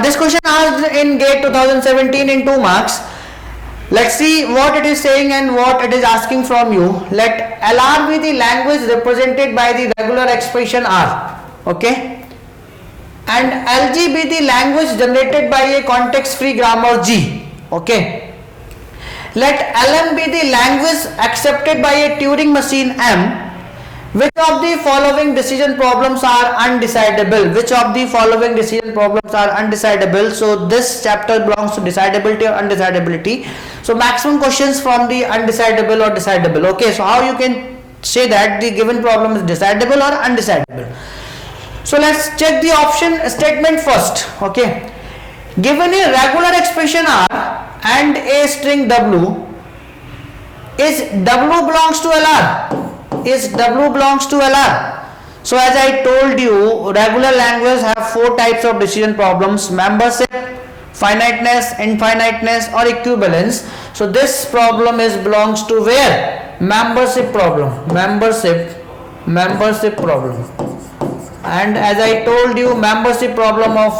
This question asked in GATE 2017 in 2 marks. Let's see what it is saying and what it is asking from you. Let LR be the language represented by the regular expression R, okay, and LG be the language generated by a context-free grammar G, okay. Let LM be the language accepted by a Turing machine M. Which of the following decision problems are undecidable? Which of the following decision problems are undecidable? So this chapter belongs to decidability or undecidability. So maximum questions from the undecidable or decidable. Okay, so how you can say that the given problem is decidable or undecidable? So let's check the option statement first. Okay, given a regular expression R and a string W, is W belongs to LR? Is W belongs to LR? So as I told you, regular languages have 4 types of decision problems: membership, finiteness, infiniteness, or equivalence. So this problem is belongs to where? Membership problem. Membership problem. And as I told you, membership problem of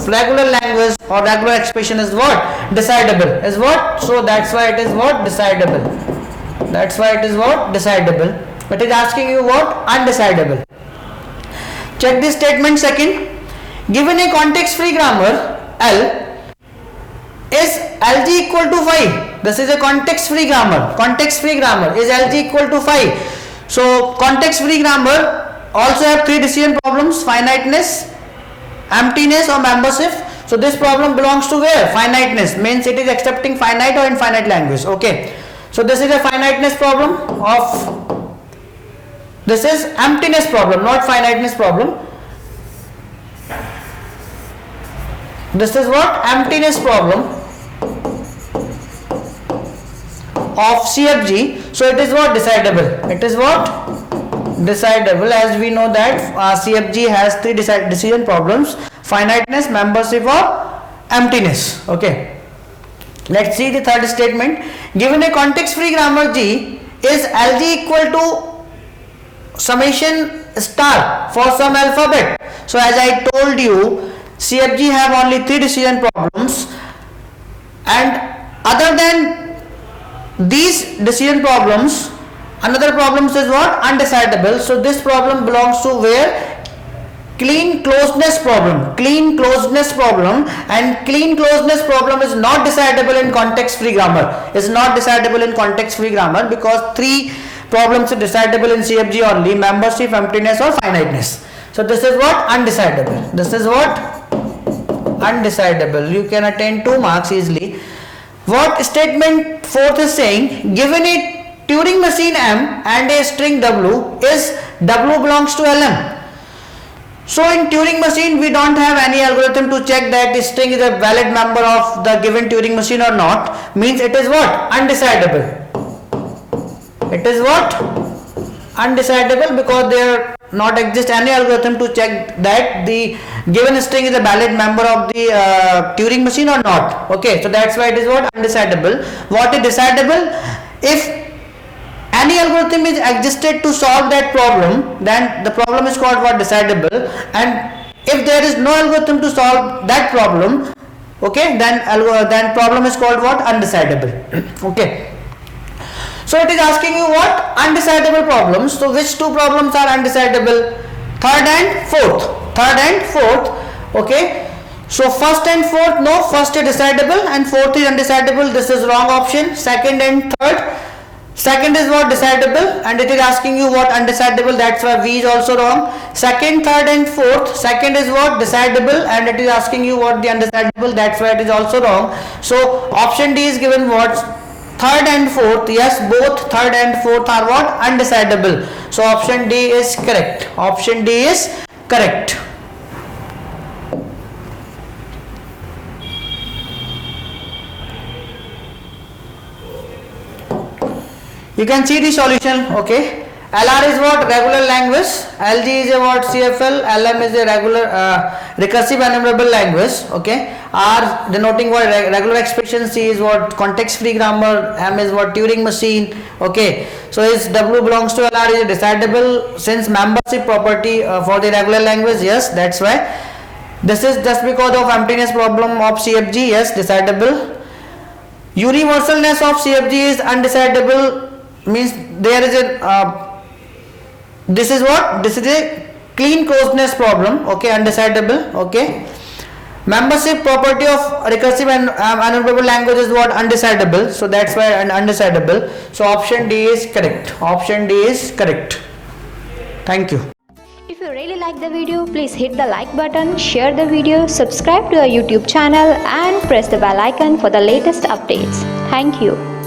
regular language or regular expression is what? Decidable. Is what? So that's why it is what? Decidable. That's why it is what? Decidable. It is asking you what? Undecidable. Check this statement second. Given a context-free grammar L, is LG equal to 5? This is a context-free grammar. Context-free grammar. Is LG equal to 5? So context-free grammar also have 3 decision problems: finiteness, emptiness, or membership. So this problem belongs to where? Finiteness. Means it is accepting finite or infinite language. Okay. So this is a finiteness problem of, this is emptiness problem, not finiteness problem. This is what? Emptiness problem of CFG. So it is what? Decidable. It is what? Decidable, as we know that CFG has 3 decision problems: finiteness, membership, or emptiness. Okay. Let's see the third statement. Given a context-free grammar G, is LG equal to summation star for some alphabet? So as I told you, CFG have only 3 decision problems, and other than these decision problems, another problem is what? Undecidable. So this problem belongs to where? Clean closedness problem. Clean closedness problem, and clean closedness problem is not decidable in context-free grammar. Is not decidable in context-free grammar because 3 problems are decidable in CFG only: membership, emptiness, or finiteness. So this is what? Undecidable. This is what? Undecidable. You can attain 2 marks easily. What statement 4th is saying? Given a Turing machine M and a string W, is W belongs to LM? So in Turing machine, we don't have any algorithm to check that the string is a valid member of the given Turing machine or not. Means it is what? Undecidable. It is what? Undecidable, because there not exist any algorithm to check that the given string is a valid member of the Turing machine or not. Okay, so that's why it is what? Undecidable. What is decidable? If any algorithm is existed to solve that problem, then the problem is called what? Decidable. And if there is no algorithm to solve that problem, okay, then problem is called what? Undecidable. Okay. So it is asking you what? Undecidable problems. So which 2 problems are undecidable? Third and fourth. Third and fourth. Okay. So first and fourth, no. First is decidable and fourth is undecidable. This is wrong option. Second and third. Second is what? Decidable, and it is asking you what? Undecidable. That's why V is also wrong. Second, third, and fourth. Second is what? Decidable, and it is asking you what? The undecidable. That's why it is also wrong. So option D is given what? Third and fourth. Yes, both third and fourth are what? Undecidable. So option D is correct. Option D is correct. You can see the solution. Okay, LR is what? Regular language. LG is a what? CFL. LM is a regular recursive enumerable language. Okay, R denoting what? Regular expression. C is what? Context-free grammar. M is what? Turing machine. Okay, so is W belongs to LR is decidable since membership property for the regular language. Yes, that's why. This is just because of emptiness problem of CFG. Yes, decidable. Universalness of CFG is undecidable, means there is a this is what? This is a clean closedness problem. Okay, undecidable. Okay. Membership property of recursive and uninterpretable language is what? Undecidable. So that's why undecidable. So option D is correct. Option D is correct. Thank you. If you really like the video, please hit the like button, share the video, subscribe to our YouTube channel and press the bell icon for the latest updates. Thank you.